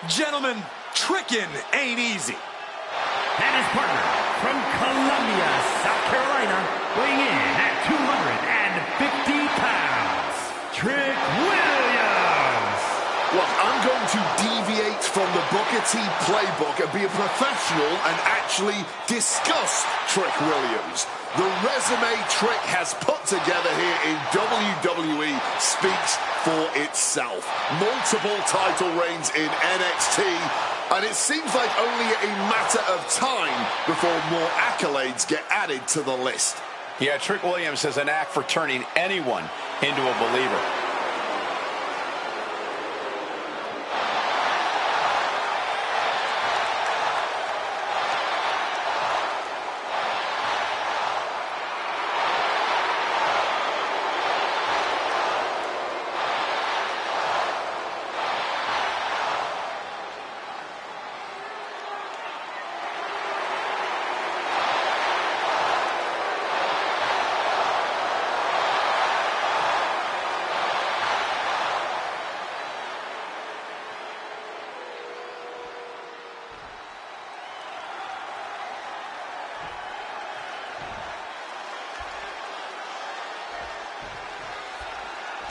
Gentlemen, tricking ain't easy. And his partner from Columbia, South Carolina, weighing in at 250 pounds, Trick Williams. Look, I'm going to deviate from the Booker T playbook and be a professional and actually discuss Trick Williams. The resume Trick has put together here in WWE speaks for itself. Multiple title reigns in NXT, and it seems like only a matter of time before more accolades get added to the list. Yeah, Trick Williams has a knack for turning anyone into a believer.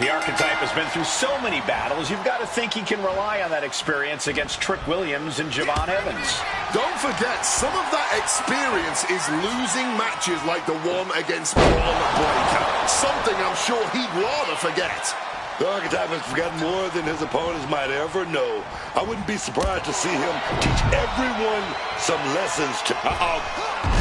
The archetype has been through so many battles, you've got to think he can rely on that experience against Trick Williams and Javon Evans. Don't forget, some of that experience is losing matches like the one against Braun Breaker. Something I'm sure he'd rather forget. The archetype has forgotten more than his opponents might ever know. I wouldn't be surprised to see him teach everyone some lessons to...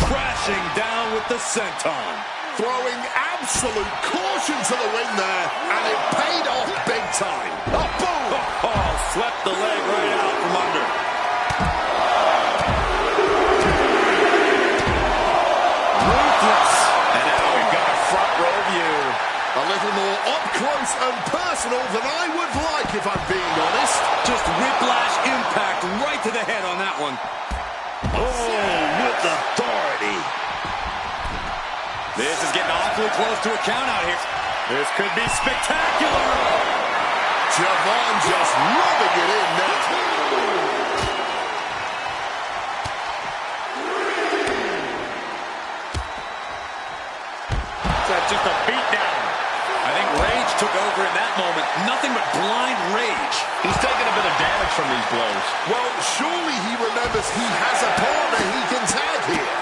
Crashing down with the senton. Throwing absolute caution to the wind there, and it paid off big time. Oh, boom! Oh, swept the leg right out from under. Ruthless. And now we've got a front row view. A little more up close and personal than I would like, if I'm being honest. Just whiplash impact right to the head on that one. Oh, with authority. This is getting awfully close to a count out here. This could be spectacular. Javon just rubbing it in net. That's just a beatdown. I think rage took over in that moment. Nothing but blind rage. He's taking a bit of damage from these blows. Well, surely he remembers he has a partner he can tag here.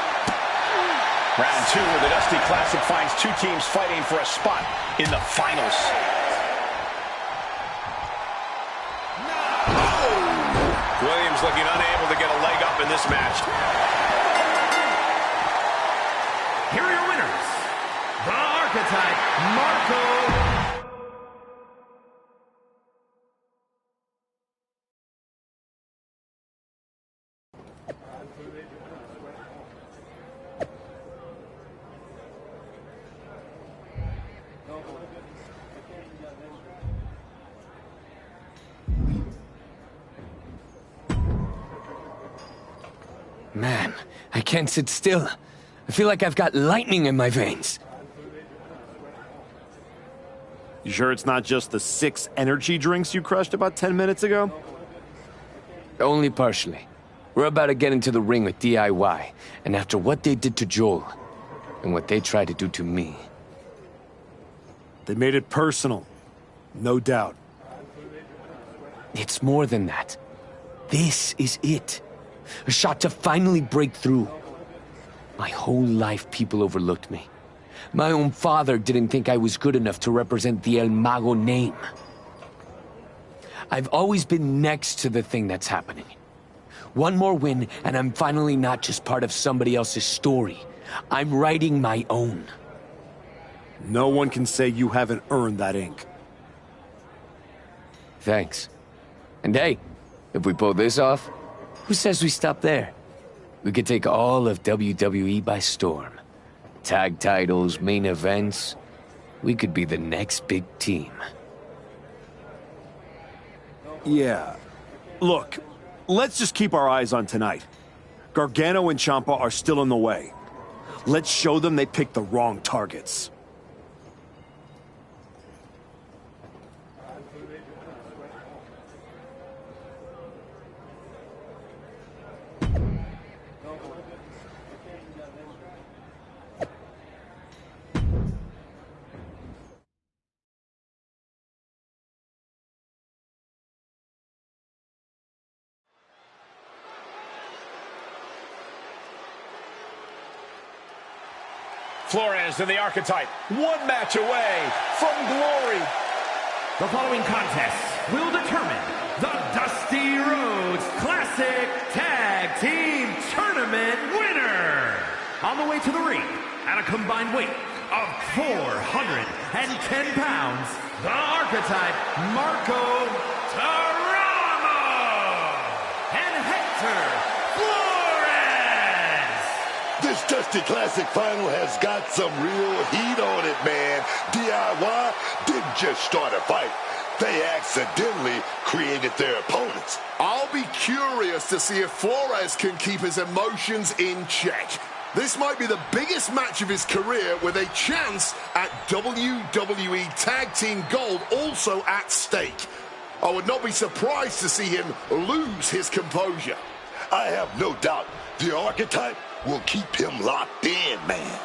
Round two, where the Dusty Classic finds two teams fighting for a spot in the finals. Oh! Williams looking unable to get a leg up in this match. Here are your winners, the Archetype, Marco. Man, I can't sit still. I feel like I've got lightning in my veins. You sure it's not just the 6 energy drinks you crushed about 10 minutes ago? Only partially. We're about to get into the ring with DIY, and after what they did to Joel, and what they tried to do to me... They made it personal. No doubt. It's more than that. This is it. A shot to finally break through. My whole life, people overlooked me. My own father didn't think I was good enough to represent the El Mago name. I've always been next to the thing that's happening. One more win, and I'm finally not just part of somebody else's story. I'm writing my own. No one can say you haven't earned that ink. Thanks. And hey, if we pull this off, who says we stop there? We could take all of WWE by storm. Tag titles, main events. We could be the next big team. Yeah. Look, let's just keep our eyes on tonight. Gargano and Ciampa are still in the way. Let's show them they picked the wrong targets. Flores and the Archetype, one match away from glory. The following contest will determine the Dusty Rhodes Classic Tag Team Tournament winner. On the way to the ring, at a combined weight of 410 pounds, the Archetype Marco Taramo and Hector Flores. This Dusty Classic final has got some real heat on it, man. DIY didn't just start a fight. They accidentally created their opponents. I'll be curious to see if Flores can keep his emotions in check. This might be the biggest match of his career with a chance at WWE Tag Team Gold also at stake. I would not be surprised to see him lose his composure. I have no doubt the Archetype will keep him locked in, man.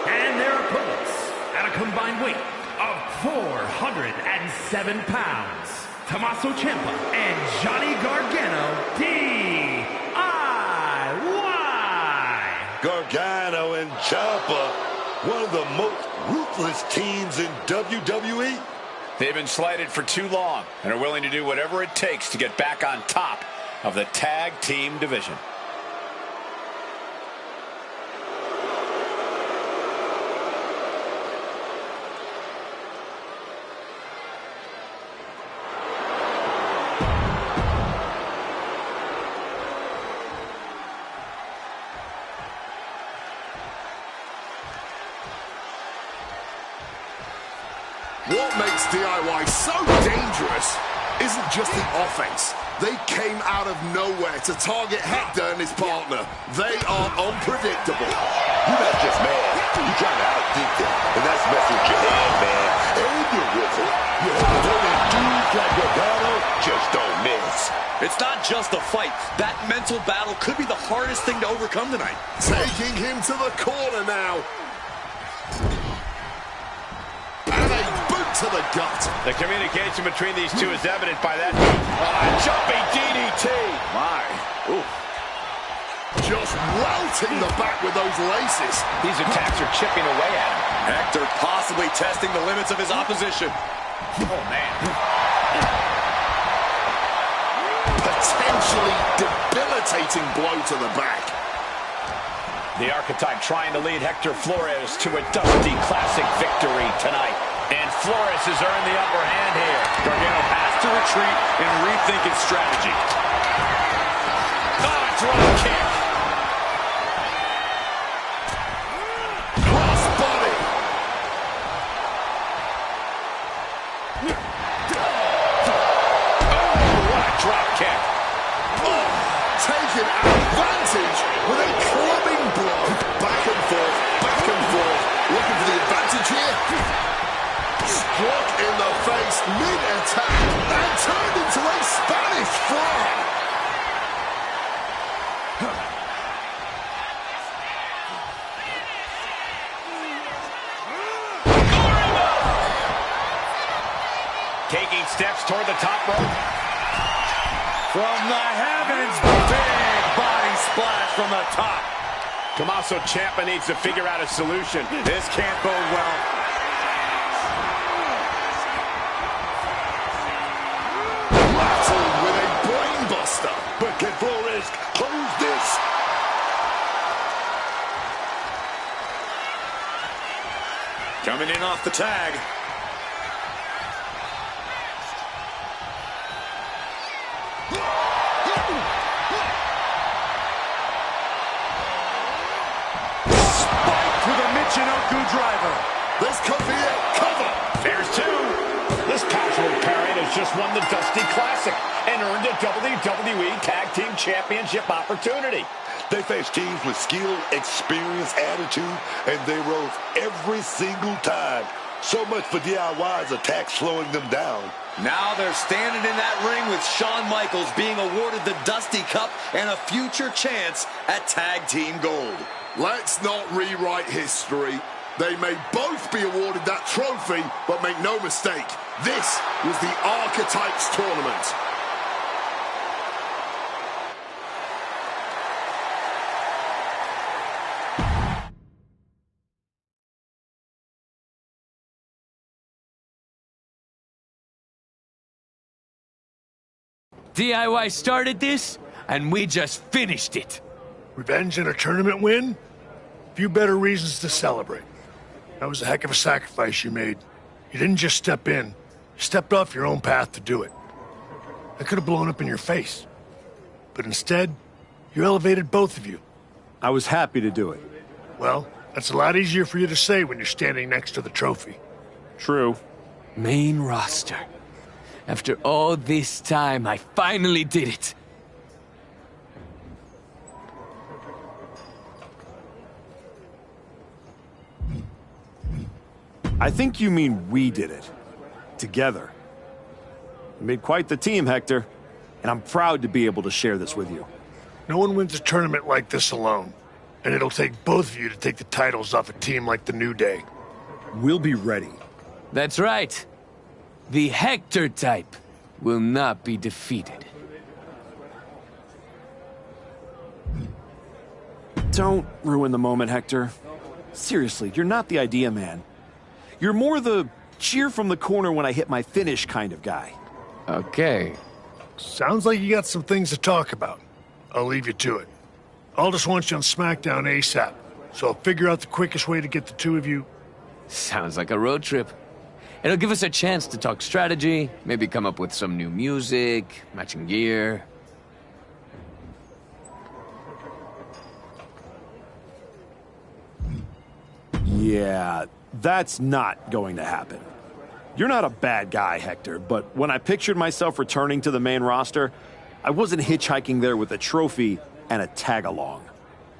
And their opponents, at a combined weight of 407 pounds, Tommaso Ciampa and Johnny Gargano, DIY. Gargano and Ciampa, one of the most ruthless teams in WWE. They've been slighted for too long and are willing to do whatever it takes to get back on top of the tag team division. What makes DIY so dangerous isn't just the offense. They came out of nowhere to target Hector and his partner. They are unpredictable. You're not just mad. You're trying to outthink them. And that's messing with your head, man. And your rhythm. You have to know that dudes like Gargano just don't miss. It's not just a fight. That mental battle could be the hardest thing to overcome tonight. Taking him to the corner now. And a boot to the gut. The communication between these two is evident by that jumping DDT. My. Ooh. Just welting the back with those laces. These attacks are chipping away at him. Hector possibly testing the limits of his opposition. Oh, man. Potentially debilitating blow to the back. The Archetype trying to lead Hector Flores to a Dusty Classic victory tonight. And Flores has earned the upper hand here. Gargano has to retreat and rethink his strategy. Drop kick. Cross body. What a drop kick. Oh, taking advantage with a clubbing blow. Back and forth, looking for the advantage here. Struck in the face mid-attack and turned into a Spanish fly. Taking steps toward the top rope. From the heavens, big body splash from the top. Tommaso Ciampa needs to figure out a solution. This can't bode well. Rattled with a brainbuster. But can Flores close this? Coming in off the tag. Spiked with a Michinoku driver. This could be it. Cover. There's two. This casual pairing champion has just won the Dusty Classic and earned a WWE Tag Team Championship opportunity. They face teams with skill, experience, attitude, and they rose every single time. So much for DIY's attack slowing them down. Now they're standing in that ring with Shawn Michaels being awarded the Dusty Cup and a future chance at Tag Team Gold. Let's not rewrite history. They may both be awarded that trophy, but make no mistake, this was the Archetypes Tournament. DIY started this, and we just finished it. Revenge and a tournament win? Few better reasons to celebrate. That was a heck of a sacrifice you made. You didn't just step in. You stepped off your own path to do it. I could have blown up in your face. But instead, you elevated both of you. I was happy to do it. Well, that's a lot easier for you to say when you're standing next to the trophy. True. Main roster. After all this time, I finally did it. I think you mean we did it. Together. You made quite the team, Hector. And I'm proud to be able to share this with you. No one wins a tournament like this alone. And it'll take both of you to take the titles off a team like the New Day. We'll be ready. That's right. The Hector type will not be defeated. Don't ruin the moment, Hector. Seriously, you're not the idea man. You're more the cheer from the corner when I hit my finish kind of guy. Okay. Sounds like you got some things to talk about. I'll leave you to it. Aldous wants you on SmackDown ASAP, so I'll figure out the quickest way to get the two of you. Sounds like a road trip. It'll give us a chance to talk strategy, maybe come up with some new music, matching gear. Yeah, that's not going to happen. You're not a bad guy, Hector, but when I pictured myself returning to the main roster, I wasn't hitchhiking there with a trophy and a tag-along.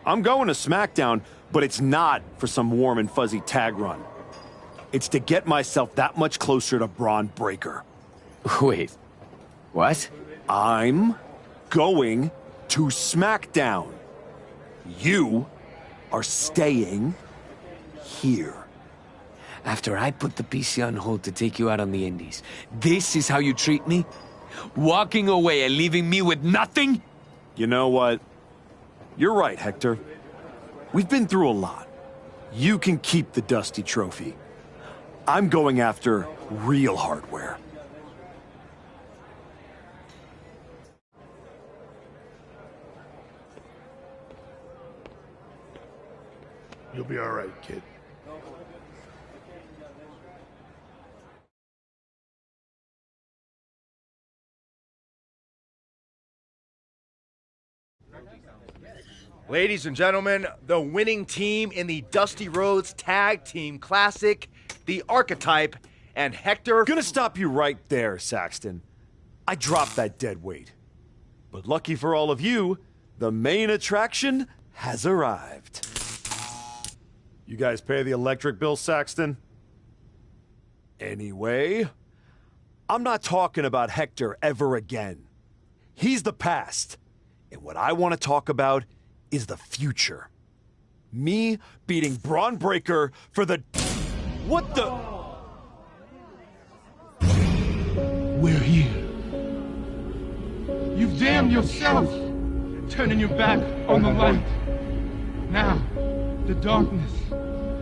I'm going to SmackDown, but it's not for some warm and fuzzy tag run. It's to get myself that much closer to Braun Breaker. Wait, what? I'm going to SmackDown. You are staying here. After I put the PC on hold to take you out on the Indies, this is how you treat me? Walking away and leaving me with nothing? You know what? You're right, Hector. We've been through a lot. You can keep the Dusty Trophy. I'm going after real hardware. You'll be all right, kid. Ladies and gentlemen, the winning team in the Dusty Rhodes Tag Team Classic, the Archetype, and Hector... Gonna stop you right there, Saxton. I dropped that dead weight. But lucky for all of you, the main attraction has arrived. You guys pay the electric bill, Saxton? Anyway, I'm not talking about Hector ever again. He's the past. And what I want to talk about is the future. Me beating Braun Breaker for the... What the... We're here. You've damned yourself, turning your back on the light. Now, the darkness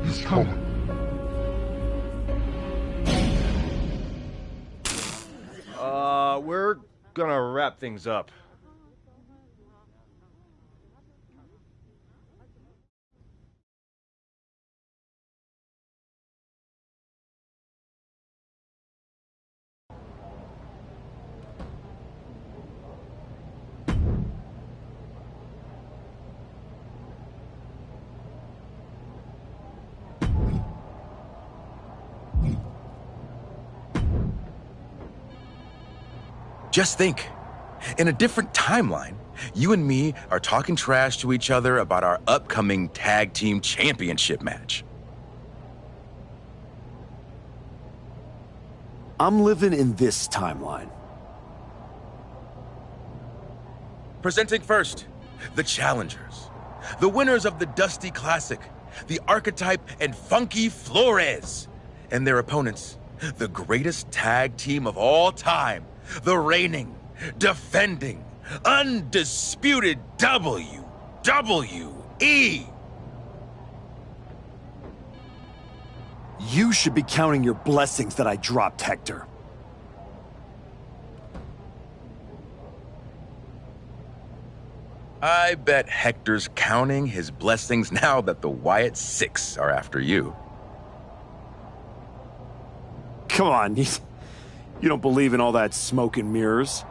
is coming. We're gonna wrap things up. Just think, in a different timeline, you and me are talking trash to each other about our upcoming tag team championship match. I'm living in this timeline. Presenting first, the challengers. The winners of the Dusty Classic, the Archetype and Funky Flores. And their opponents, the greatest tag team of all time, the reigning, defending, undisputed WWE. You should be counting your blessings that I dropped, Hector. I bet Hector's counting his blessings now that the Wyatt Six are after you. Come on, you don't believe in all that smoke and mirrors.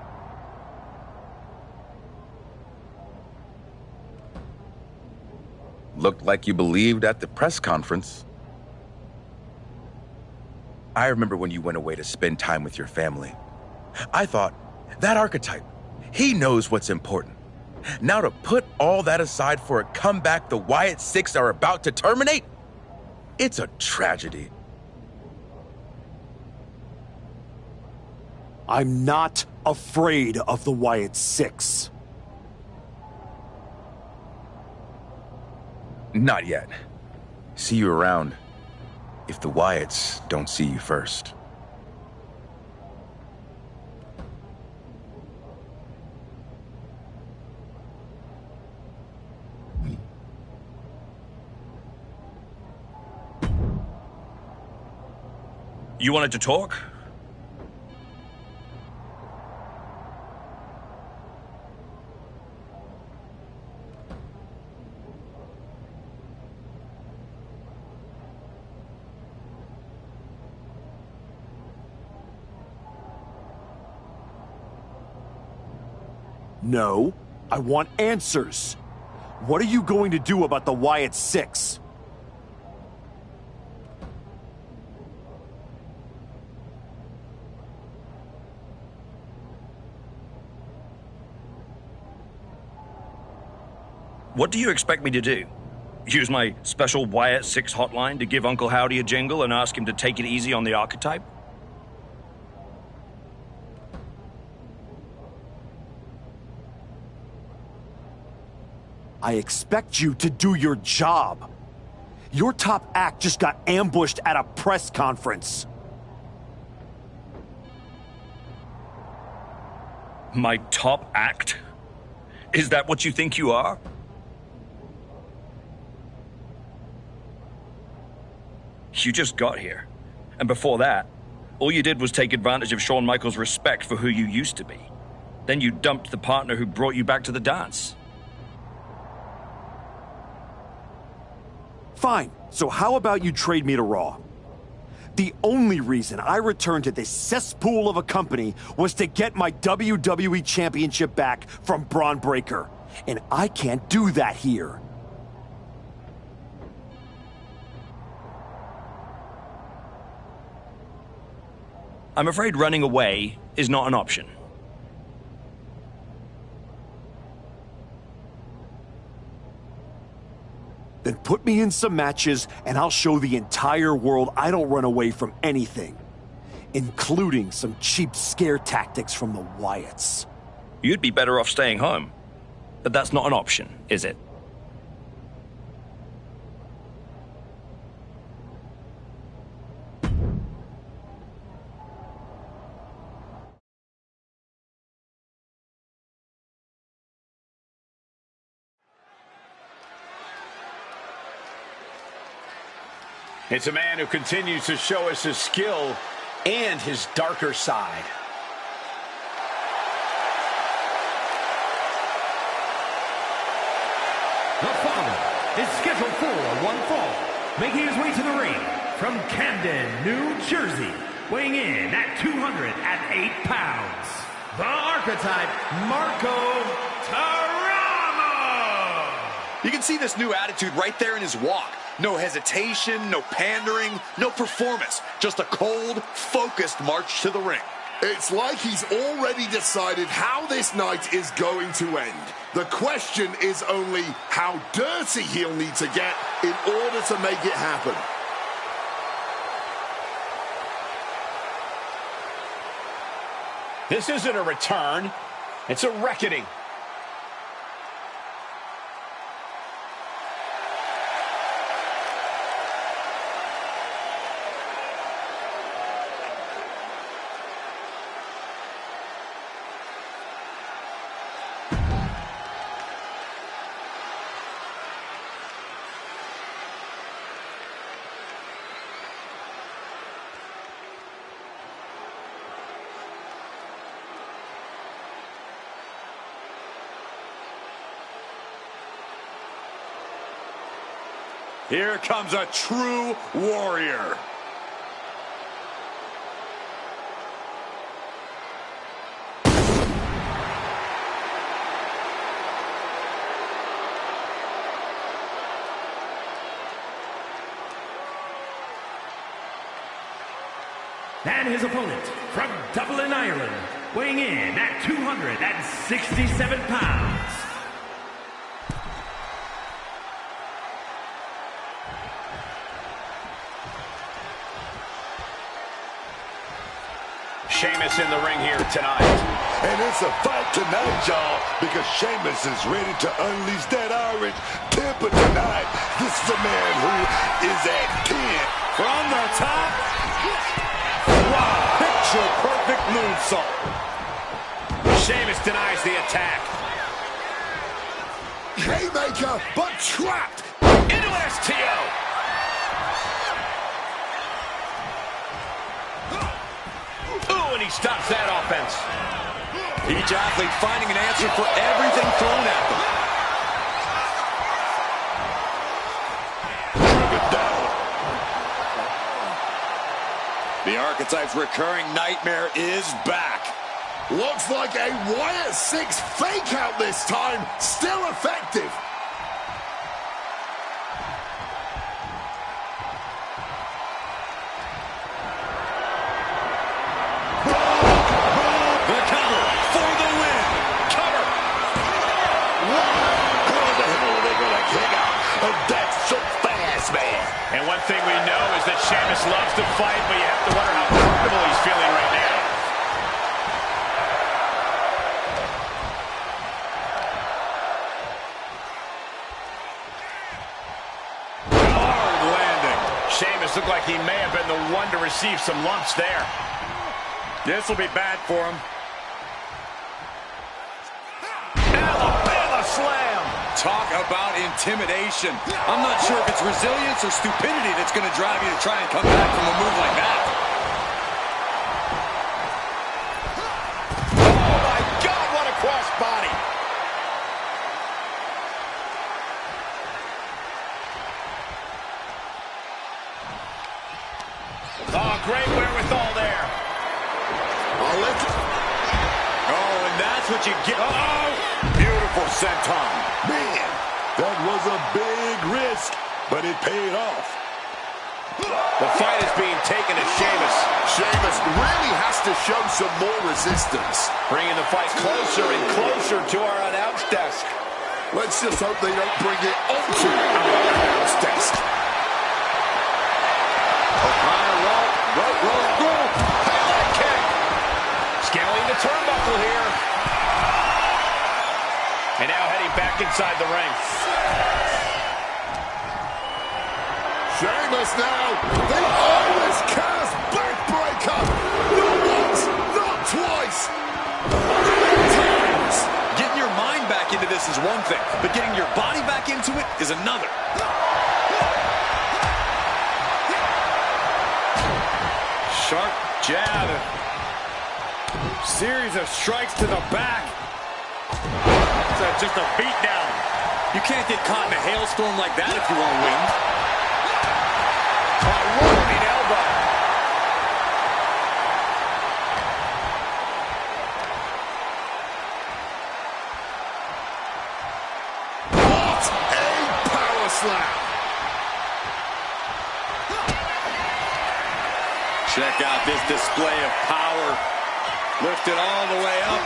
Looked like you believed at the press conference. I remember when you went away to spend time with your family. I thought, that Archetype, he knows what's important. Now to put all that aside for a comeback the Wyatt Six are about to terminate? It's a tragedy. I'm not afraid of the Wyatt Six. Not yet. See you around. If the Wyatts don't see you first. You wanted to talk? No, I want answers. What are you going to do about the Wyatt Six? What do you expect me to do? Use my special Wyatt Six hotline to give Uncle Howdy a jingle and ask him to take it easy on the Archetype? I expect you to do your job. Your top act just got ambushed at a press conference. My top act? Is that what you think you are? You just got here. And before that, all you did was take advantage of Shawn Michaels' respect for who you used to be. Then you dumped the partner who brought you back to the dance. Fine, so how about you trade me to Raw? The only reason I returned to this cesspool of a company was to get my WWE Championship back from Braun Breaker. And I can't do that here. I'm afraid running away is not an option. Then put me in some matches, and I'll show the entire world I don't run away from anything. Including some cheap scare tactics from the Wyatts. You'd be better off staying home. But that's not an option, is it? It's a man who continues to show us his skill and his darker side. The following is scheduled for one fall, making his way to the ring from Camden, New Jersey, weighing in at 208 pounds, the Archetype, Marco Taramo! You can see this new attitude right there in his walk. No hesitation, no pandering, no performance. Just a cold, focused march to the ring. It's like he's already decided how this night is going to end. The question is only how dirty he'll need to get in order to make it happen. This isn't a return. It's a reckoning. Here comes a true warrior. And his opponent from Dublin, Ireland, weighing in at 267 pounds. Sheamus in the ring here tonight. And it's a fight tonight, y'all, because Sheamus is ready to unleash that Irish temper tonight. This is a man who is at 10. From the top. Wow, picture-perfect moonsault. Sheamus denies the attack. Haymaker, but trapped. Into an STO. Ooh, and he stops that offense. Each athlete finding an answer for everything thrown at them. The Archetype's recurring nightmare is back. Looks like a Wire 6 fake out this time. Still effective. The cover for the win. Cover. How the hell are they going to kick out of that so fast, man? And one thing we know is that Sheamus loves to fight, but you have to wonder how comfortable he's feeling right now. Hard landing. Sheamus looked like he may have been the one to receive some lumps there. This will be bad for him. Alabama slam. Talk about intimidation. I'm not sure if it's resilience or stupidity that's going to drive you to try and come back from a move like that. Oh, my God, what a crossbody. Oh, great wherewithal there. Oh, and that's what you get. Oh, beautiful senton. Man, that was a big risk, but it paid off. The fight is being taken to Sheamus. Sheamus really has to show some more resistance. Bringing the fight closer and closer to our announce desk. Let's just hope they don't bring it onto our announce desk. Highlight kick. Scaling the turnbuckle here. And now heading back inside the ring. Sheamus now, the Irish Cast backbreaker. Not once, not twice, 3 times. Getting your mind back into this is one thing, but getting your body back into it is another. Sharp jab. Series of strikes to the back. It's just a beatdown. You can't get caught in a hailstorm like that if you want to win. A rolling elbow. What a power slam. Check out this display of power. Lifted all the way up.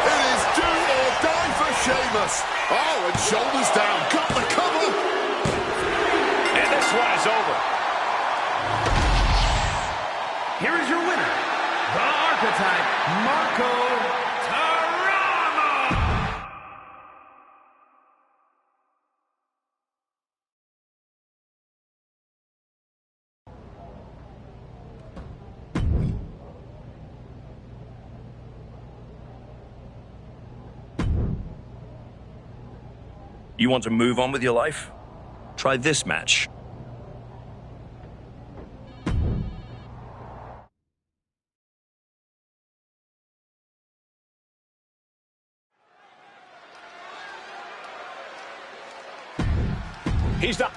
It is do or die for Sheamus. Oh, and shoulders down. Got the cover. And this one is over. Here is your winner, the Archetype, Marco Tarama. You want to move on with your life? Try this match. He's not.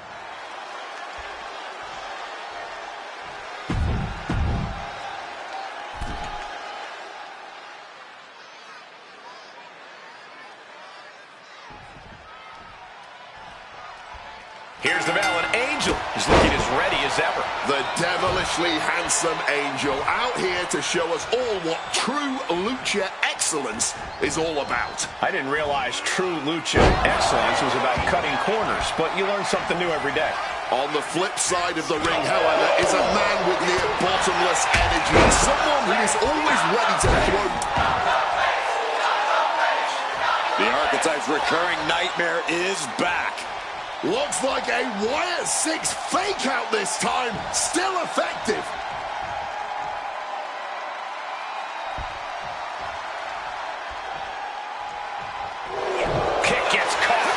Here's the bell, and Angel is looking as ready as ever. The devilishly handsome Angel out here to show us all what true lucha excellence is all about. I didn't realize true lucha excellence was about cutting corners, but you learn something new every day. On the flip side of the ring, however, is a man with near bottomless energy. Someone who is always ready to throw. The Archetype's recurring nightmare is back. Looks like a Wire 6 fake out this time. Still effective. Kick gets caught.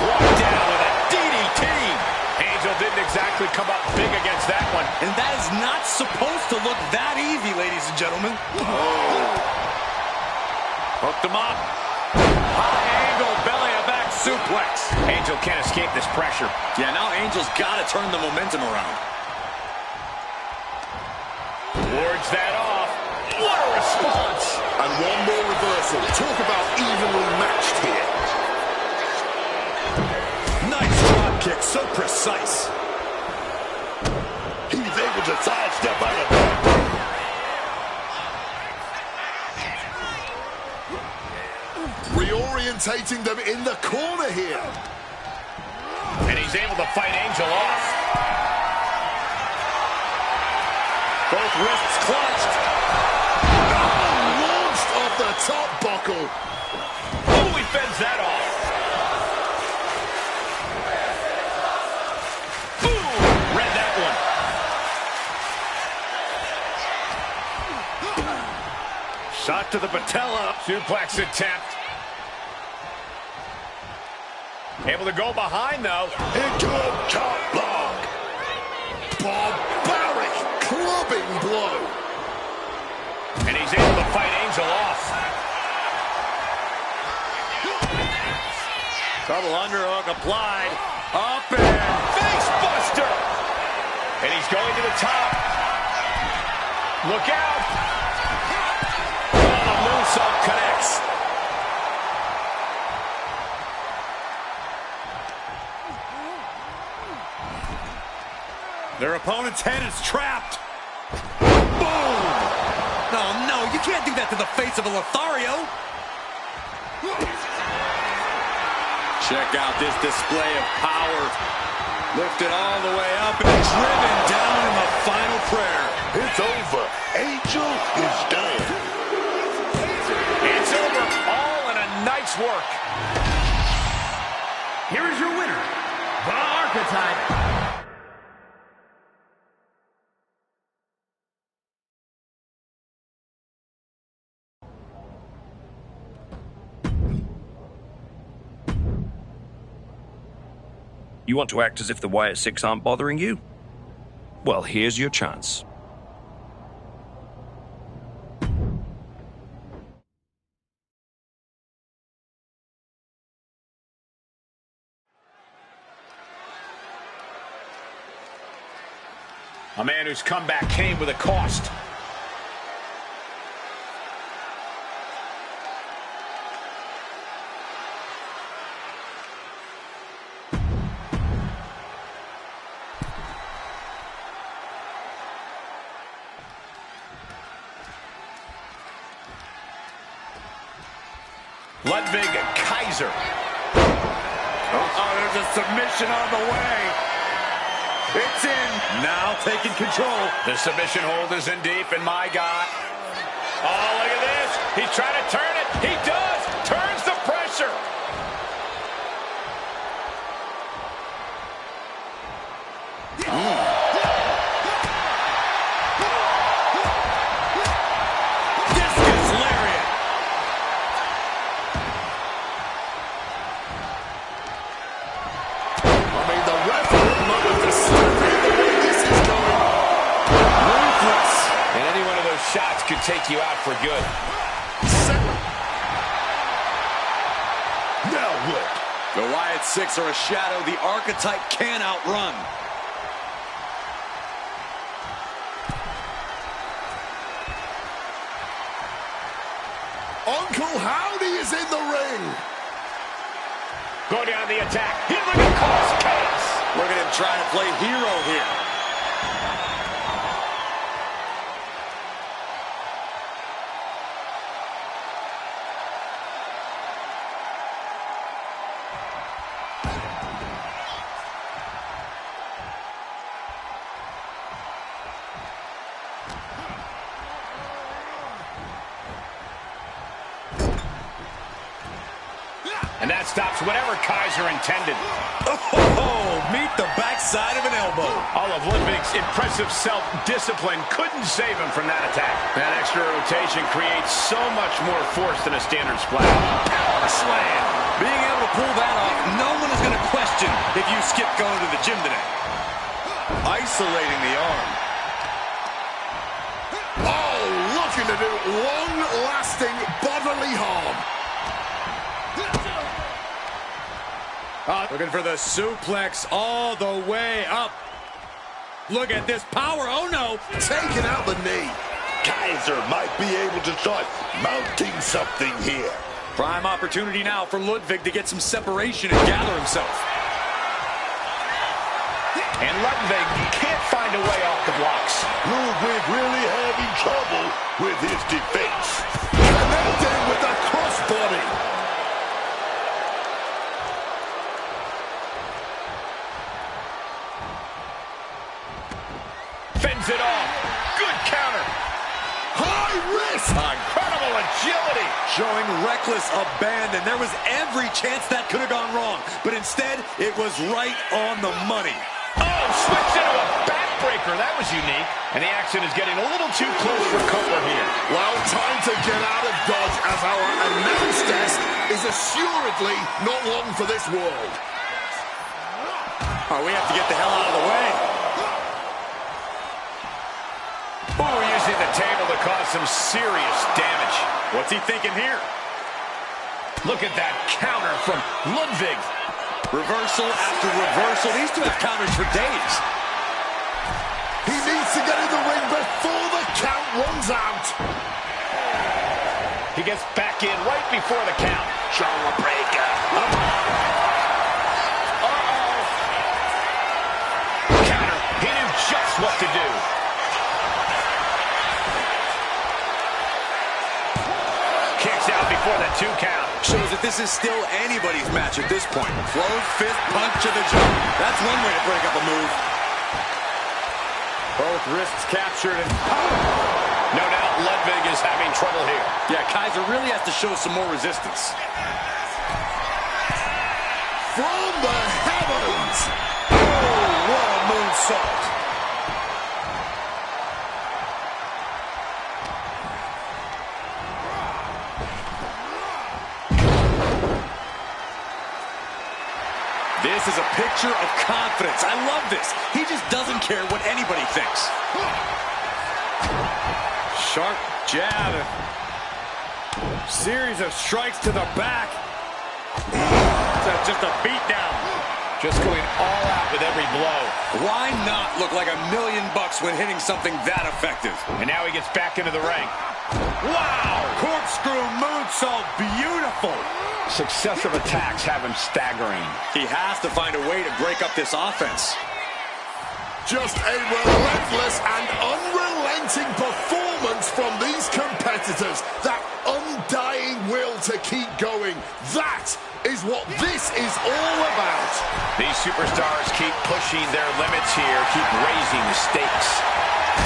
Brought down with a DDT. Angel didn't exactly come up big against that one. And that is not supposed to look that easy, ladies and gentlemen. Oh. Hooked him up. High angle belly to back suplex. Angel can't escape this pressure. Yeah, now Angel's got to turn the momentum around. Wards that off. What a response. And one more reversal. Talk about evenly matched here. Nice drop kick, so precise. He's able to sidestep out of that. Reorientating them in the corner here. And he's able to fight Angel off. Both wrists clutched. Launched off the top buckle. Oh, he fends that off. Boom! Read that one. Shot to the patella. Suplex attempt. Able to go behind, though. Into a top block. Barbaric clubbing blow. And he's able to fight Angel off. Double underhook applied. Up and face buster. And he's going to the top. Look out. Oh, the moonsault connects. Their opponent's head is trapped. Boom! Oh, no, you can't do that to the face of a Lothario. Check out this display of power. Lifted all the way up and driven down in the final prayer. It's over. Angel is done. It's over. All in a night's work. Here is your winner, the Archetype. You want to act as if the Wyatt Six aren't bothering you? Well, here's your chance. A man whose comeback came with a cost. Ludwig Kaiser. Oh, there's a submission on the way. It's in. Now taking control. The submission hold is in deep, and my God. Oh, look at this. He's trying to turn it. He does. Turns the pressure. Discus lariat. I mean, the referee might have to step in the way this is going. Ruthless. And any one of those shots could take you out for good. Now what? The Wyatt Six are a shadow the Archetype can't outrun. Uncle Howdy is in the ring. Go down the attack. He's going to cause chaos. Look at him trying to play hero here. And that stops whatever Kaiser intended. Oh, meet the backside of an elbow. All of Ludwig's impressive self-discipline couldn't save him from that attack. That extra rotation creates so much more force than a standard splash. Power slam. Being able to pull that off, no one is going to question if you skip going to the gym today. Isolating the arm. Oh, looking to do long-lasting bodily harm. Looking for the suplex all the way up. Look at this power. Oh, no. Taking out the knee. Kaiser might be able to start mounting something here. Prime opportunity now for Ludwig to get some separation and gather himself. And Ludwig can't find a way off the blocks. Ludwig really having trouble with his defense. Connecting with the crossbody. Fends it off. Good counter. High risk. Incredible agility. Showing reckless abandon. There was every chance that could have gone wrong. But instead, it was right on the money. Oh, switched into a backbreaker. That was unique. And the action is getting a little too close for comfort here. Well, time to get out of Dodge as our announce desk is assuredly not long for this world. Oh, we have to get the hell out of the way. Oh, using the table to cause some serious damage. What's he thinking here? Look at that counter from Ludwig. Reversal after reversal. These two have counters for days. He needs to get in the ring before the count runs out. He gets back in right before the count. Jawbreaker. Uh-oh. Counter. He knew just what to do. Kicks out before the 2 count. Shows that this is still anybody's match at this point. Closed fist punch to the jaw. That's one way to break up a move. Both wrists captured and No doubt Ludwig is having trouble here. yeah, Kaiser really has to show some more resistance. From the heavens. Oh, what a moonsault. This is a picture of confidence. I love this. He just doesn't care what anybody thinks. Sharp jab. Series of strikes to the back. Just a beatdown. Just going all out with every blow. Why not look like $1 million when hitting something that effective? And now he gets back into the ring. Wow! Corkscrew moonsault, beautiful. Successive attacks have him staggering. He has to find a way to break up this offense. Just a relentless and unrelenting performance from these competitors. That undying will to keep going. That is what this is all about. These superstars keep pushing their limits here, keep raising the stakes.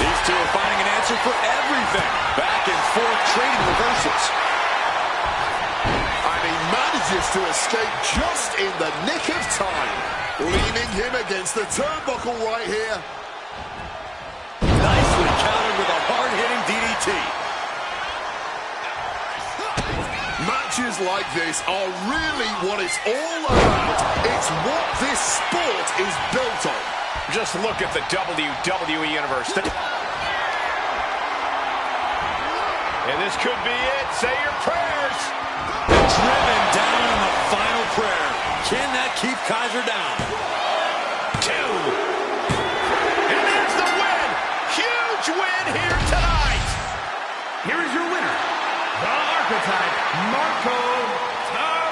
These two are finding an answer for everything. Back and forth, trading reversals. And he manages to escape just in the nick of time. Leaning him against the turnbuckle right here. Nicely countered with a hard-hitting DDT. Matches like this are really what it's all about. It's what this sport is built on. Just look at the WWE Universe. And this could be it. Say your prayers. Driven down in the final prayer. Can that keep Kaiser down? 2. And there's the win. Huge win here tonight. Here is your winner, the Archetype, Marco Tarama.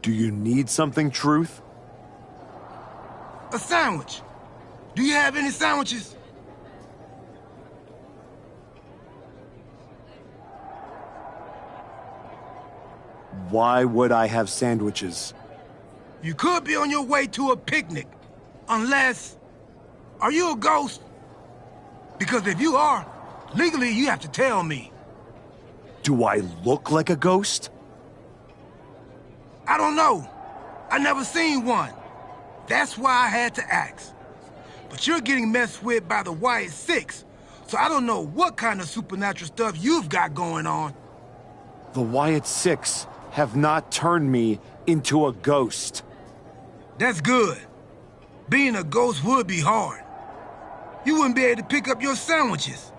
Do you need something, Truth? A sandwich. Do you have any sandwiches? Why would I have sandwiches? You could be on your way to a picnic. Unless... Are you a ghost? Because if you are, legally you have to tell me. Do I look like a ghost? I don't know. I never seen one. That's why I had to ask. But you're getting messed with by the Wyatt Six, so I don't know what kind of supernatural stuff you've got going on. The Wyatt Six have not turned me into a ghost. That's good. Being a ghost would be hard. You wouldn't be able to pick up your sandwiches.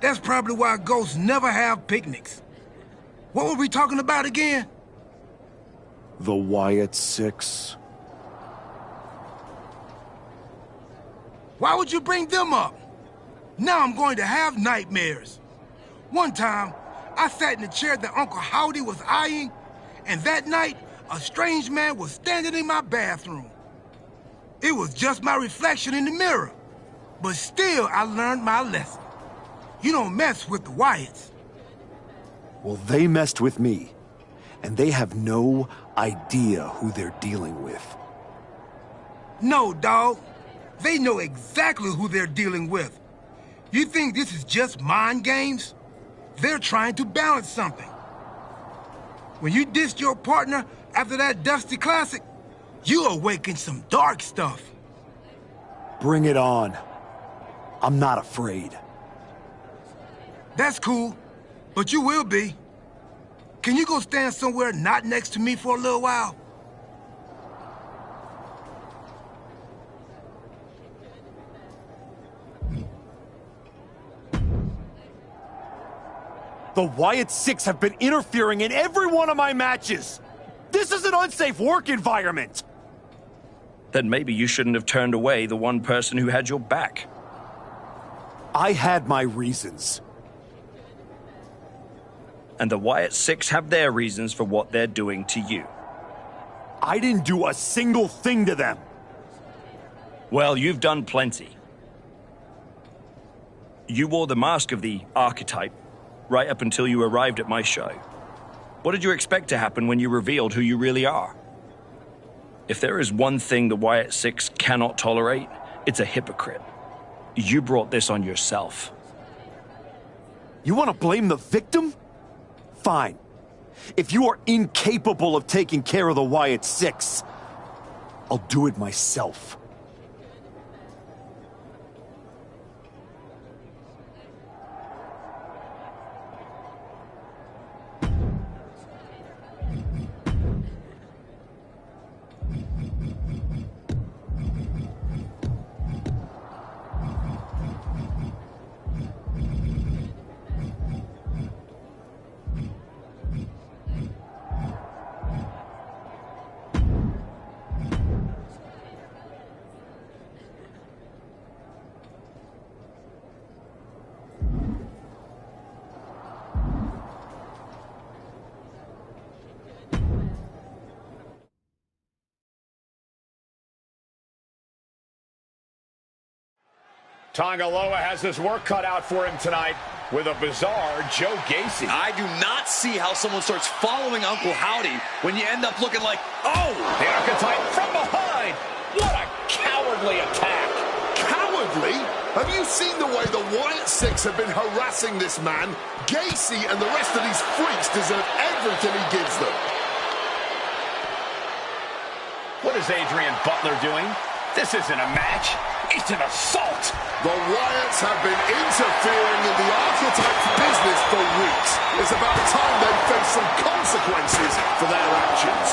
That's probably why ghosts never have picnics. What were we talking about again? The Wyatt Six. Why would you bring them up? Now I'm going to have nightmares. One time, I sat in the chair that Uncle Howdy was eyeing, and that night, a strange man was standing in my bathroom. It was just my reflection in the mirror. But still, I learned my lesson. You don't mess with the Wyatts. Well, they messed with me. and they have no idea who they're dealing with. No, dawg. They know exactly who they're dealing with. You think this is just mind games? They're trying to balance something. When you dissed your partner after that Dusty Classic, you awakened some dark stuff. Bring it on. I'm not afraid. That's cool, but you will be. Can you go stand somewhere not next to me for a little while? The Wyatt Six have been interfering in every one of my matches. This is an unsafe work environment. Then maybe you shouldn't have turned away the one person who had your back. I had my reasons. And the Wyatt Six have their reasons for what they're doing to you. I didn't do a single thing to them. Well, you've done plenty. You wore the mask of the archetype right up until you arrived at my show. What did you expect to happen when you revealed who you really are? If there is one thing the Wyatt Six cannot tolerate, it's a hypocrite. You brought this on yourself. You want to blame the victim? Fine. If you are incapable of taking care of the Wyatt Six, I'll do it myself. Tongaloa has his work cut out for him tonight with a bizarre Joe Gacy. I do not see how someone starts following Uncle Howdy when you end up looking like, oh! The archetype from behind. What a cowardly attack. Cowardly? Have you seen the way the Wyatt Six have been harassing this man? Gacy and the rest of these freaks deserve everything he gives them. What is Adrian Butler doing? This isn't a match. It's an assault. The Wyatts have been interfering in the archetype's business for weeks. It's about time they face some consequences for their actions.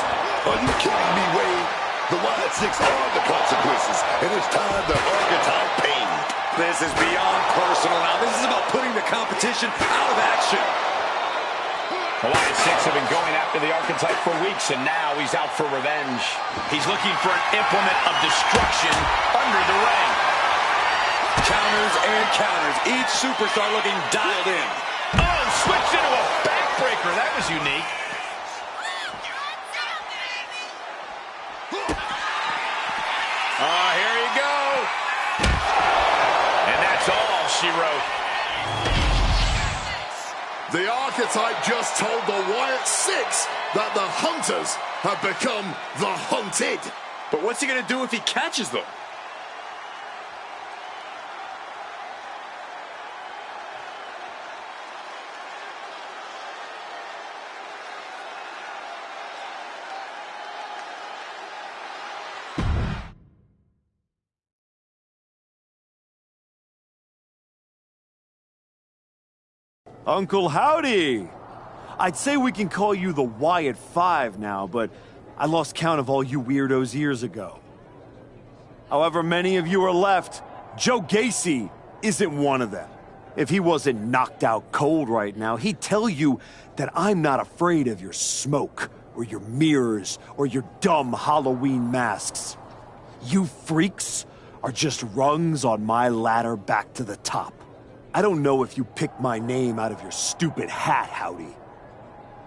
Are you kidding me, Wade? The Wyatt Six are the consequences, and it's time the archetype paid. This is beyond personal now. This is about putting the competition out of action. The Wyatt Six have been going after the archetype for weeks, and now he's out for revenge. He's looking for an implement of destruction under the ring. Counters and counters. Each superstar looking dialed in. Oh, switched into a backbreaker. That was unique. Here you go. And that's all she wrote. The archetype just told the Wyatt Six that the hunters have become the hunted. But what's he going to do if he catches them? Uncle Howdy! I'd say we can call you the Wyatt Five now, but I lost count of all you weirdos years ago. However many of you are left, Joe Gacy isn't one of them. If he wasn't knocked out cold right now, he'd tell you that I'm not afraid of your smoke, or your mirrors, or your dumb Halloween masks. You freaks are just rungs on my ladder back to the top. I don't know if you picked my name out of your stupid hat, Howdy.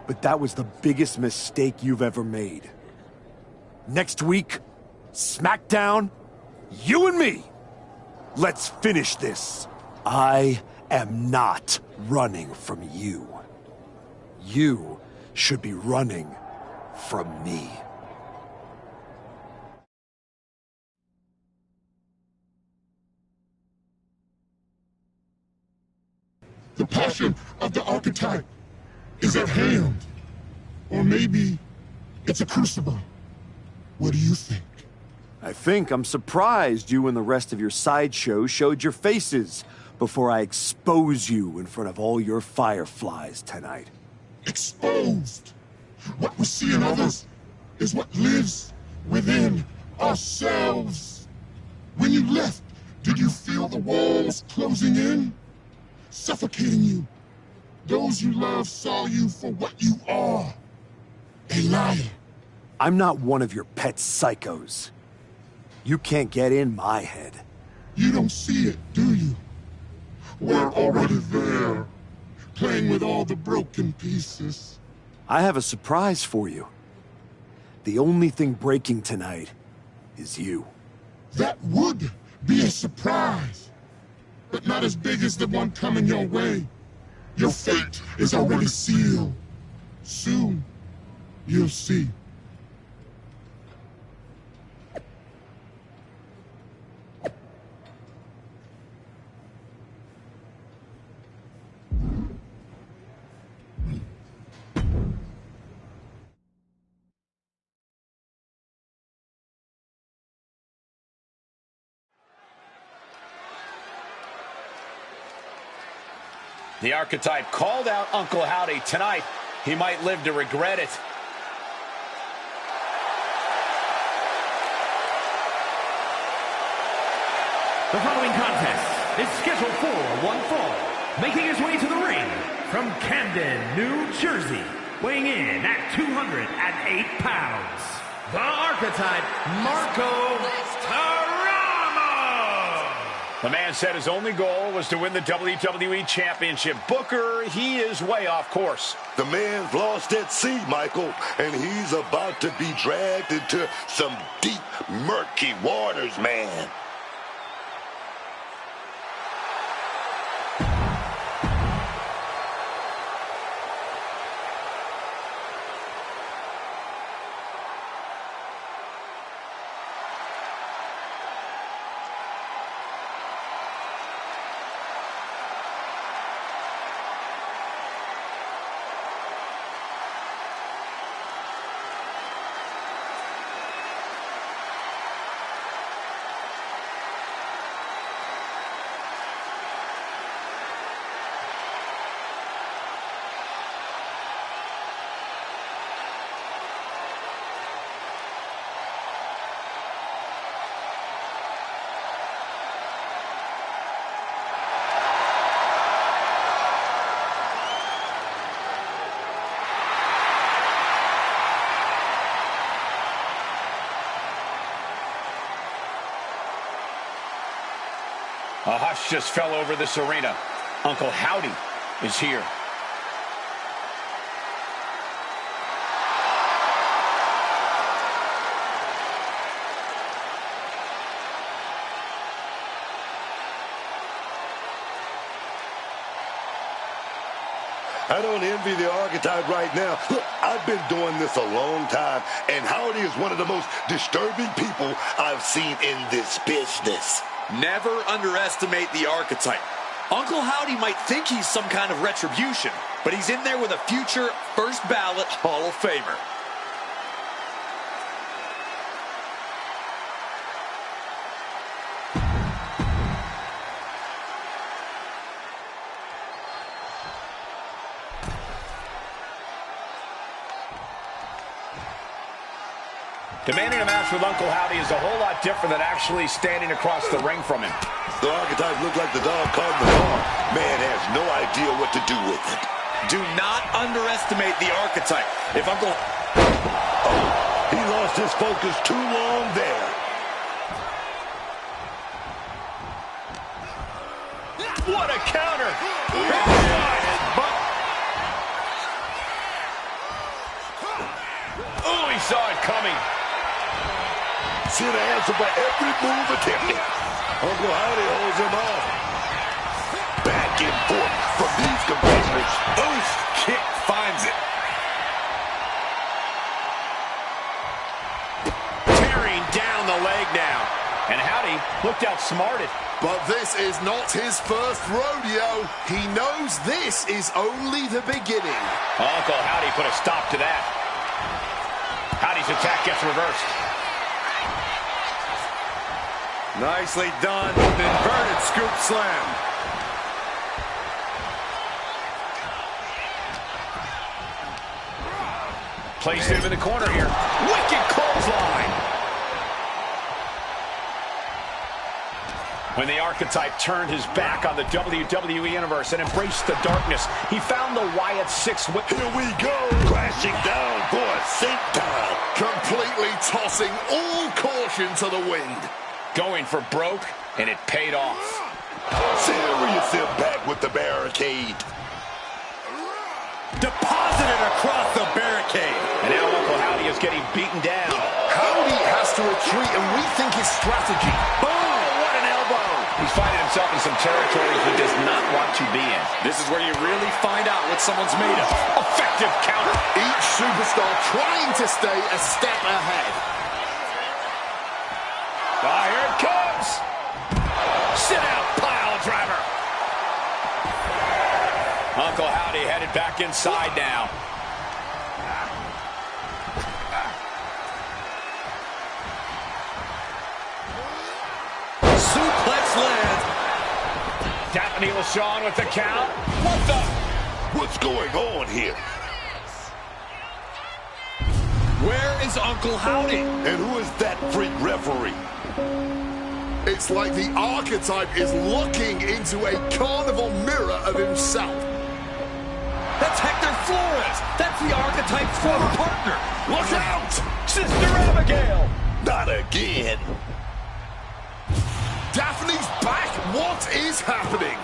But that was the biggest mistake you've ever made. Next week, SmackDown, you and me. Let's finish this. I am not running from you. You should be running from me. The passion of the archetype is at hand. Or maybe it's a crucible. What do you think? I think I'm surprised you and the rest of your sideshow showed your faces before I expose you in front of all your fireflies tonight. Exposed. What we see in others is what lives within ourselves. When you left, did you feel the walls closing in? Suffocating you. Those you love saw you for what you are. A liar. I'm not one of your pet psychos. You can't get in my head. You don't see it, do you? We're already there, playing with all the broken pieces. I have a surprise for you. The only thing breaking tonight is you. That would be a surprise, but not as big as the one coming your way. Your fate is already sealed. Soon, you'll see. The archetype called out Uncle Howdy tonight. He might live to regret it. The following contest is scheduled for one fall. Making his way to the ring from Camden, New Jersey, weighing in at 208 pounds, the archetype, Marco Taramo. The man said his only goal was to win the WWE Championship. Booker, he is way off course. The man's lost at sea, Michael, and he's about to be dragged into some deep, murky waters, man. A hush just fell over this arena. Uncle Howdy is here. I don't envy the archetype right now. Look, I've been doing this a long time, and Howdy is one of the most disturbing people I've seen in this business. Never underestimate the archetype. Uncle Howdy might think he's some kind of retribution, but he's in there with a future first ballot Hall of Famer. Demanding a match with Uncle Howdy is a whole lot different than actually standing across the ring from him. The archetype looked like the dog caught in the car. Man has no idea what to do with it. Do not underestimate the archetype. If Uncle... Oh, he lost his focus too long there. What a counter! Oh, he saw it coming. See the answer for every move attempted. Uncle Howdy holds him off. Back and forth from these competitors. Boost kick finds it. the leg now. And Howdy looked outsmarted. But this is not his first rodeo. He knows this is only the beginning. Uncle Howdy put a stop to that. Howdy's attack gets reversed. Nicely done with an inverted scoop slam. Placed him in the corner here. Wicked clothesline. When the Archetype turned his back on the WWE Universe and embraced the darkness, he found the Wyatt Six. Here we go. Crashing down for a sink time. Completely tossing all caution to the wind. Going for broke, and it paid off. Serious impact with the barricade. Deposited across the barricade. And now Uncle Howdy is getting beaten down. Howdy has to retreat and rethink his strategy. Boom! What an elbow! He's finding himself in some territory he does not want to be in. This is where you really find out what someone's made of. Effective counter. Each superstar trying to stay a step ahead. Ah, here it comes. Sit out, pile driver. Uncle Howdy headed back inside now. Suplex lands. Daphne LaShawn with the count. What the? What's going on here? Where is Uncle Howdy? And who is that freak referee? It's like the Archetype is looking into a carnival mirror of himself. That's Hector Flores. That's the Archetype's former partner. Look out! Sister Abigail. Not again. Daphne's back. What is happening?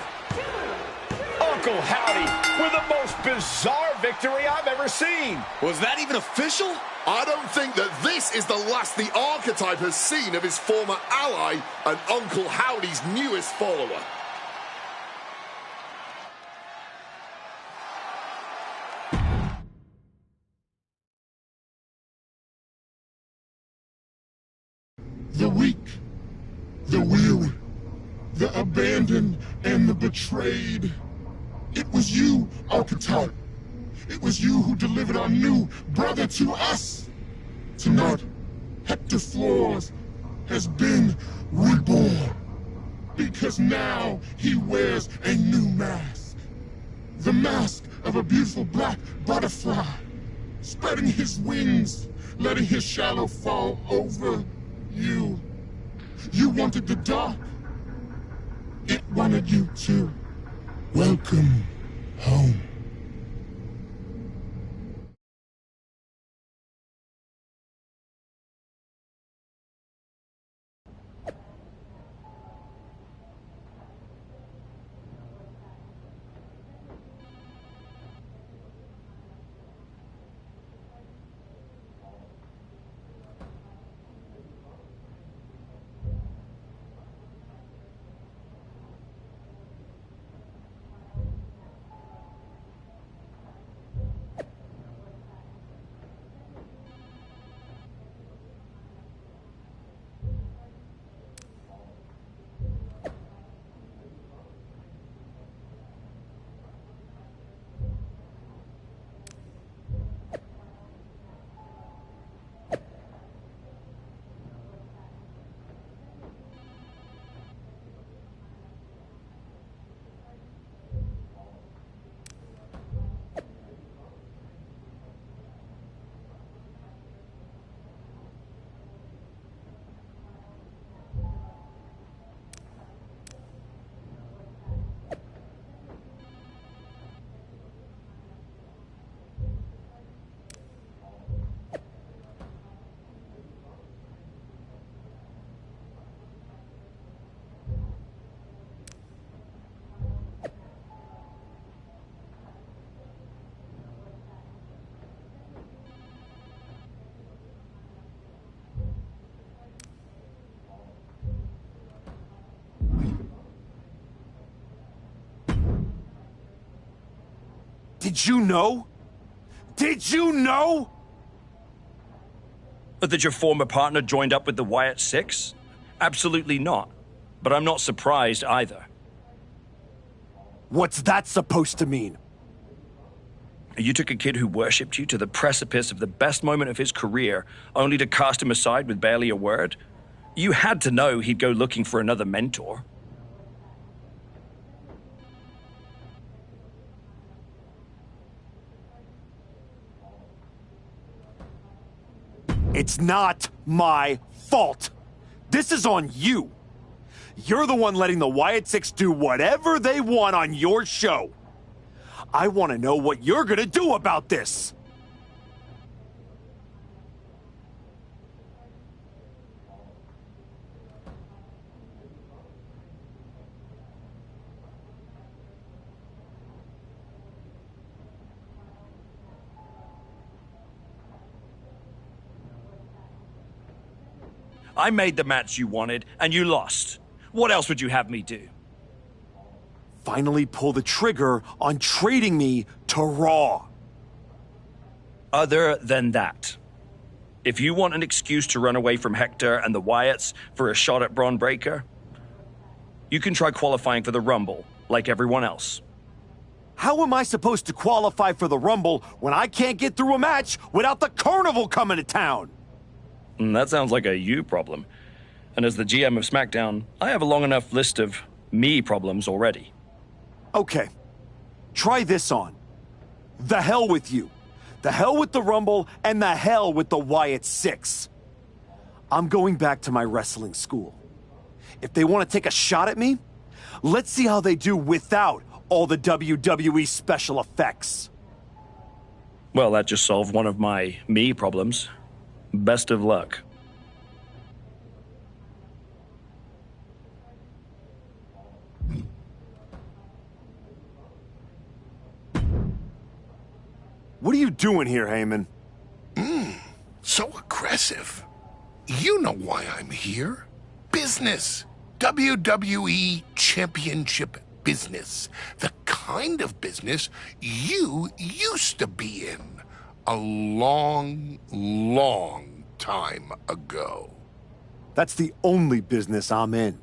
Uncle Howdy with the most bizarre victory I've ever seen. Was that even official? I don't think that this is the last the Archetype has seen of his former ally and Uncle Howdy's newest follower. The weak, the weary, the abandoned, and the betrayed. It was you, Archetype. It was you who delivered our new brother to us. Tonight, Hector Flores has been reborn. Because now he wears a new mask. The mask of a beautiful black butterfly, spreading his wings, letting his shadow fall over you. You wanted the dark. It wanted you too. Welcome home. Did you know? Did you know? That your former partner joined up with the Wyatt Six? Absolutely not. But I'm not surprised either. What's that supposed to mean? You took a kid who worshipped you to the precipice of the best moment of his career, only to cast him aside with barely a word? You had to know he'd go looking for another mentor. It's not my fault. This is on you. You're the one letting the Wyatt Six do whatever they want on your show. I want to know what you're gonna do about this. I made the match you wanted, and you lost. What else would you have me do? Finally pull the trigger on trading me to Raw. Other than that, if you want an excuse to run away from Hector and the Wyatts for a shot at Braun Breaker, you can try qualifying for the Rumble, like everyone else. How am I supposed to qualify for the Rumble when I can't get through a match without the Carnival coming to town? That sounds like a you problem. And as the GM of SmackDown, I have a long enough list of me problems already. Okay, try this on. The hell with you. The hell with the Rumble, and the hell with the Wyatt Six. I'm going back to my wrestling school. If they want to take a shot at me, let's see how they do without all the WWE special effects. Well, that just solved one of my me problems. Best of luck. What are you doing here, Heyman? So aggressive. You know why I'm here. Business. WWE Championship business. The kind of business you used to be in. A long, long time ago. That's the only business I'm in.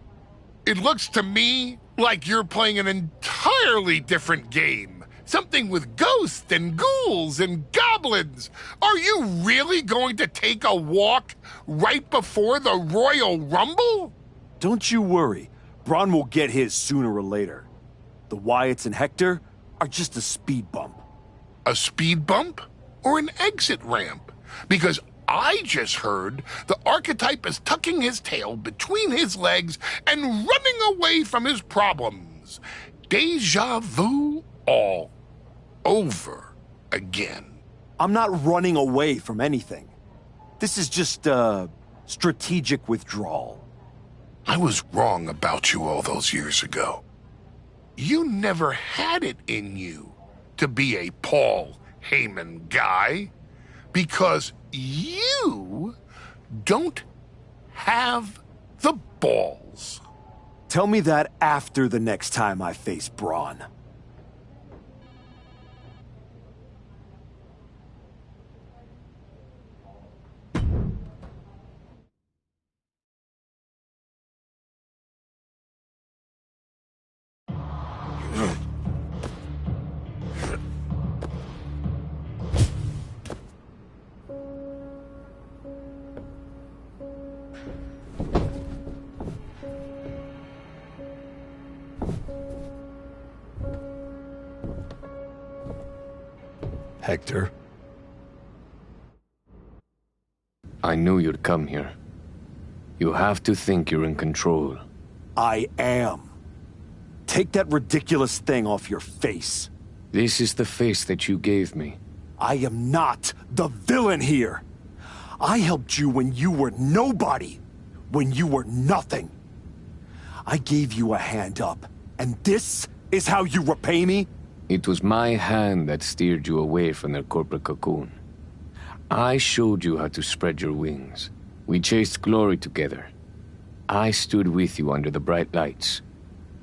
It looks to me like you're playing an entirely different game. Something with ghosts and ghouls and goblins. Are you really going to take a walk right before the Royal Rumble? Don't you worry. Braun will get his sooner or later. The Wyatts and Hector are just a speed bump. A speed bump? Or an exit ramp? Because I just heard the archetype is tucking his tail between his legs and running away from his problems. Deja vu all over again. I'm not running away from anything. This is just strategic withdrawal. I was wrong about you all those years ago. You never had it in you to be a Paul Heyman guy, because you don't have the balls. Tell me that after the next time I face Braun. Hector? I knew you'd come here. You have to think you're in control. I am. Take that ridiculous thing off your face. This is the face that you gave me. I am not the villain here. I helped you when you were nobody, when you were nothing. I gave you a hand up, and this is how you repay me? It was my hand that steered you away from their corporate cocoon. I showed you how to spread your wings. We chased glory together. I stood with you under the bright lights.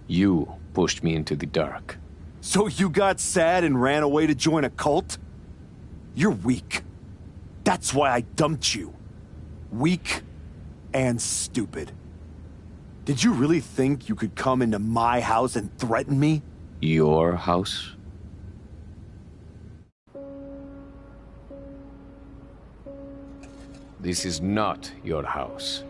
You pushed me into the dark. So you got sad and ran away to join a cult? You're weak. That's why I dumped you. weak and stupid. Did you really think you could come into my house and threaten me? Your house? This is not your house.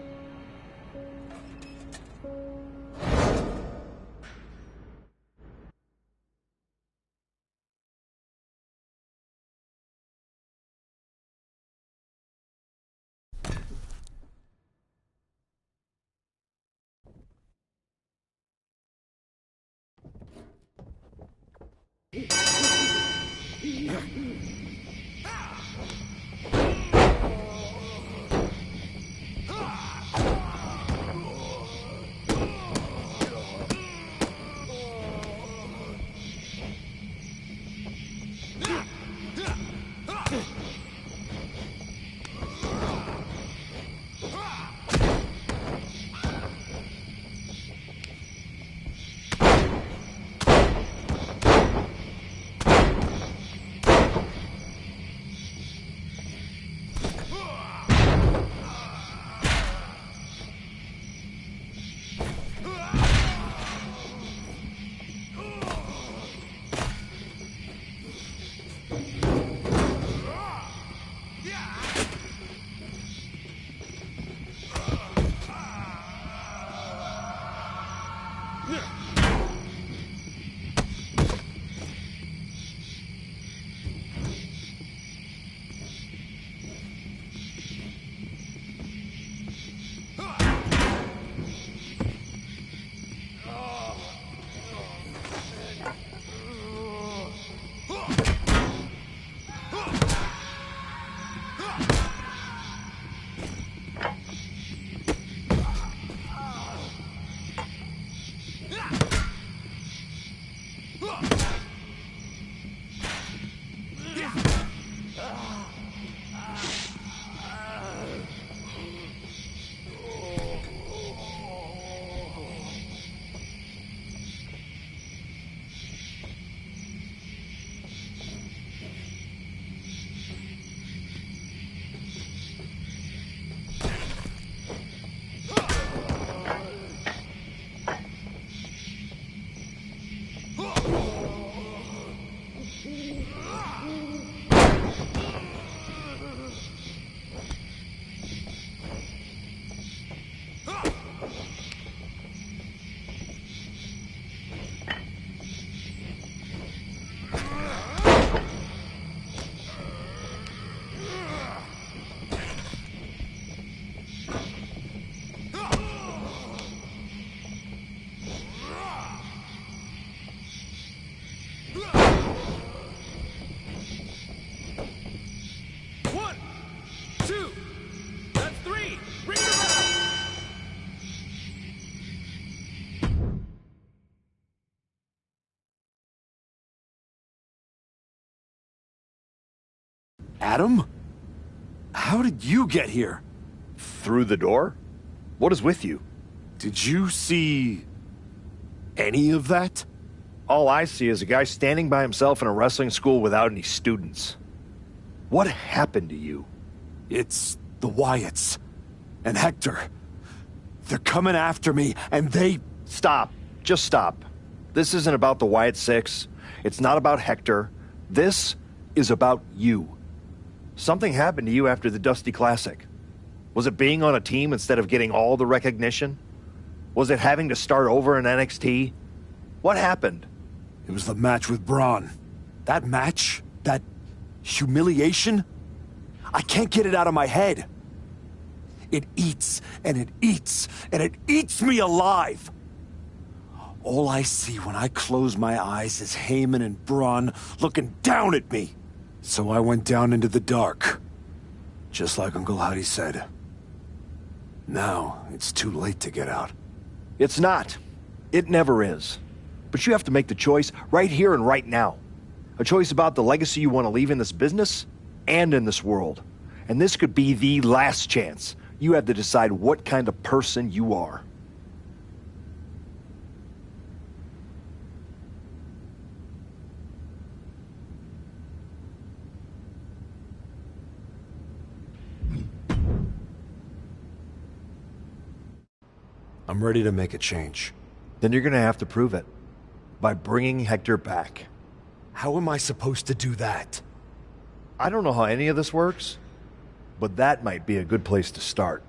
Adam? How did you get here? Through the door? What is with you? Did you see any of that? All I see is a guy standing by himself in a wrestling school without any students. What happened to you? It's the Wyatts. And Hector. They're coming after me, and they... Stop. Just stop. This isn't about the Wyatt Six. It's not about Hector. This is about you. Something happened to you after the Dusty Classic. Was it being on a team instead of getting all the recognition? Was it having to start over in NXT? What happened? It was the match with Braun. That match? That humiliation? I can't get it out of my head. It eats, and it eats, and it eats me alive. All I see when I close my eyes is Heyman and Braun looking down at me. So I went down into the dark. Just like Uncle Howdy said. Now, it's too late to get out. It's not. It never is. But you have to make the choice right here and right now. A choice about the legacy you want to leave in this business and in this world. And this could be the last chance. You have to decide what kind of person you are. I'm ready to make a change. Then you're gonna have to prove it. By bringing Hector back. How am I supposed to do that? I don't know how any of this works, but that might be a good place to start.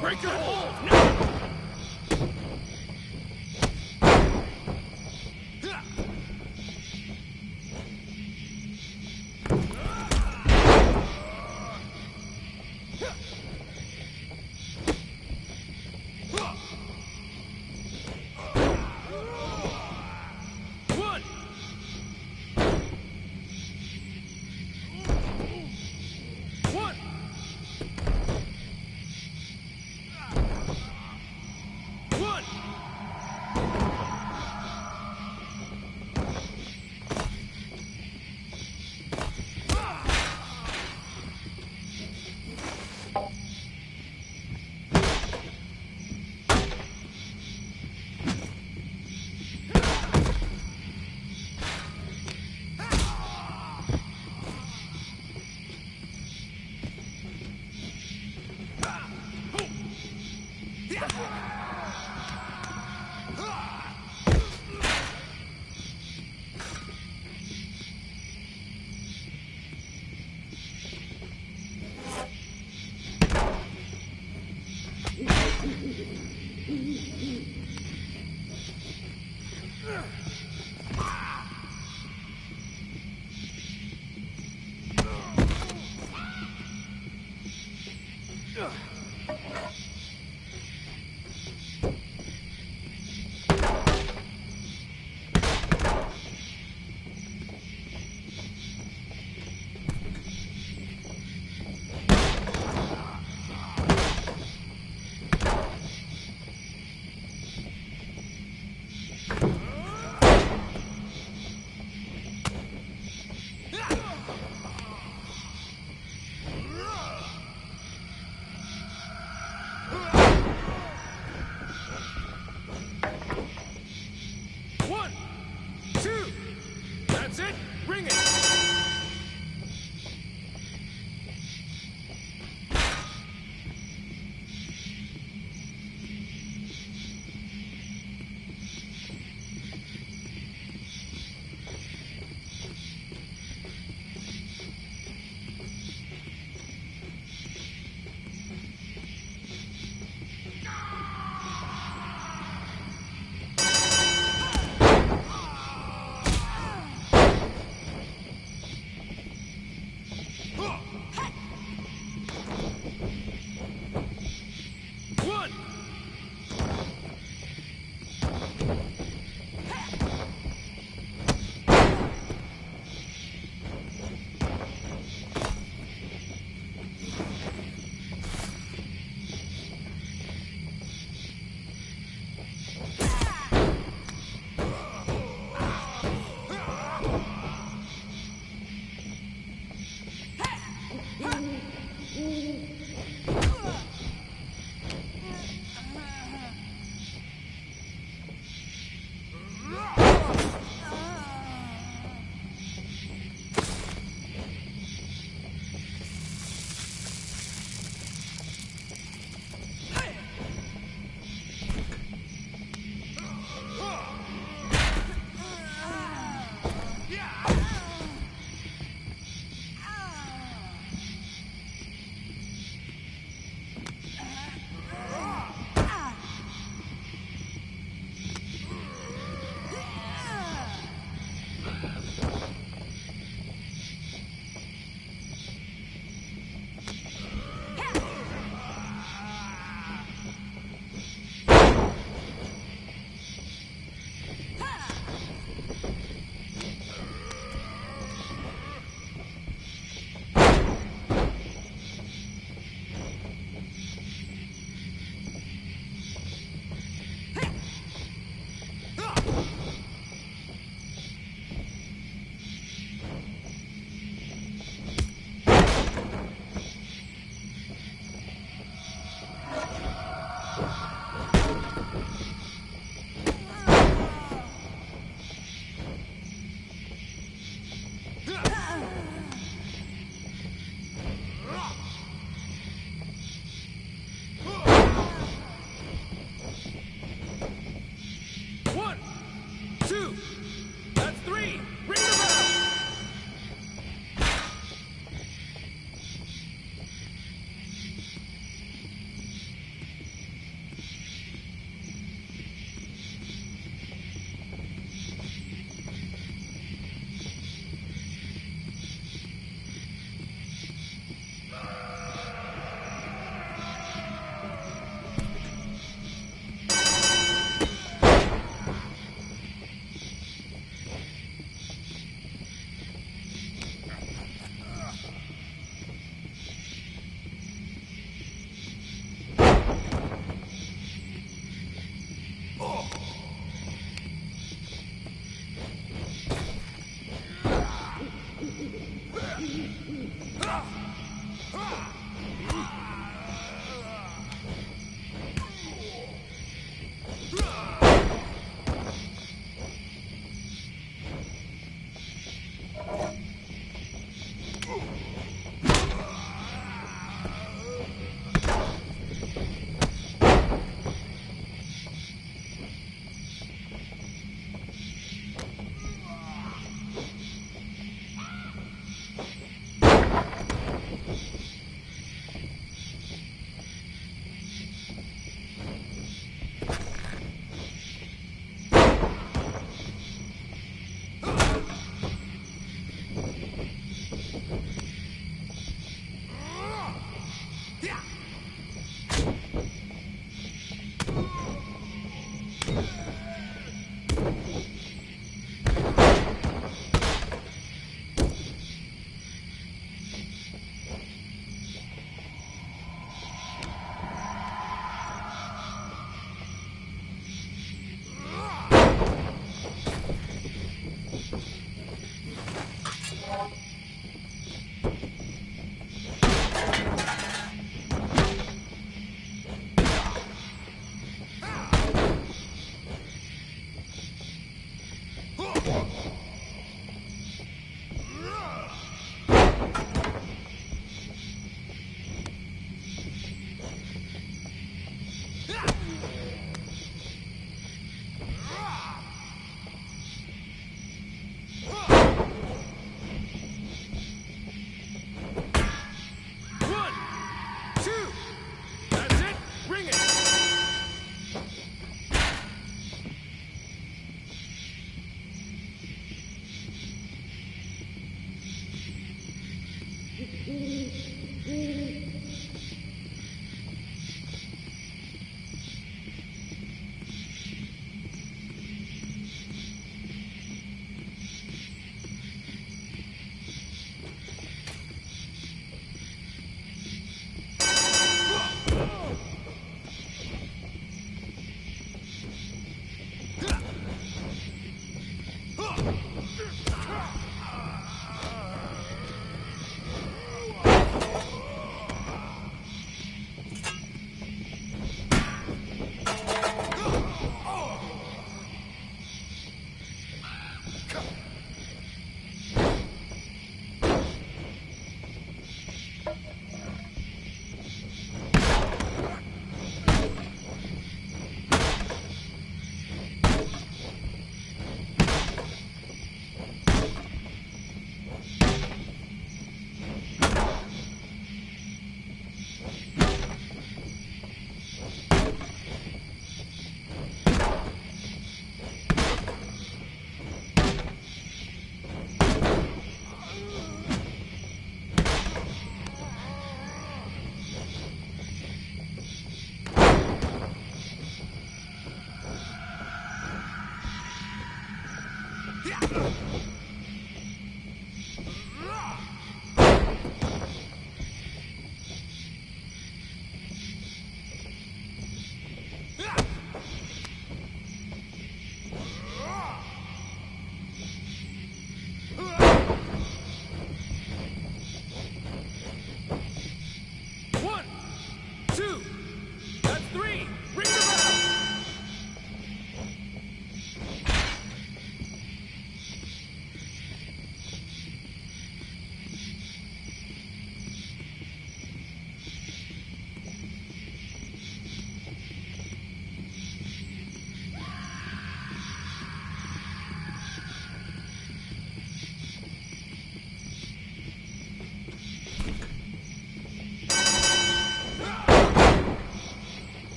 Break your hold now!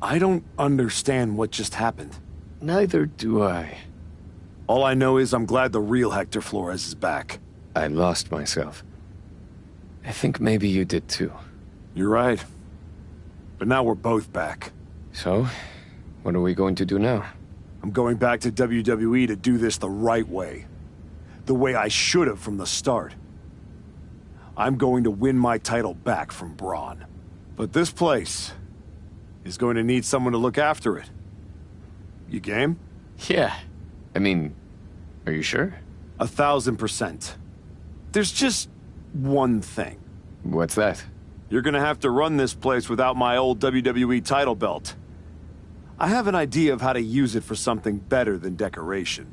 I don't understand what just happened. Neither do I. All I know is I'm glad the real Hector Flores is back. I lost myself. I think maybe you did too. You're right. But now we're both back. So, what are we going to do now? I'm going back to WWE to do this the right way. The way I should have from the start. I'm going to win my title back from Braun. But this place is going to need someone to look after it. You game? Yeah. I mean, are you sure? 1,000%. There's just one thing. What's that? You're gonna have to run this place without my old WWE title belt. I have an idea of how to use it for something better than decoration.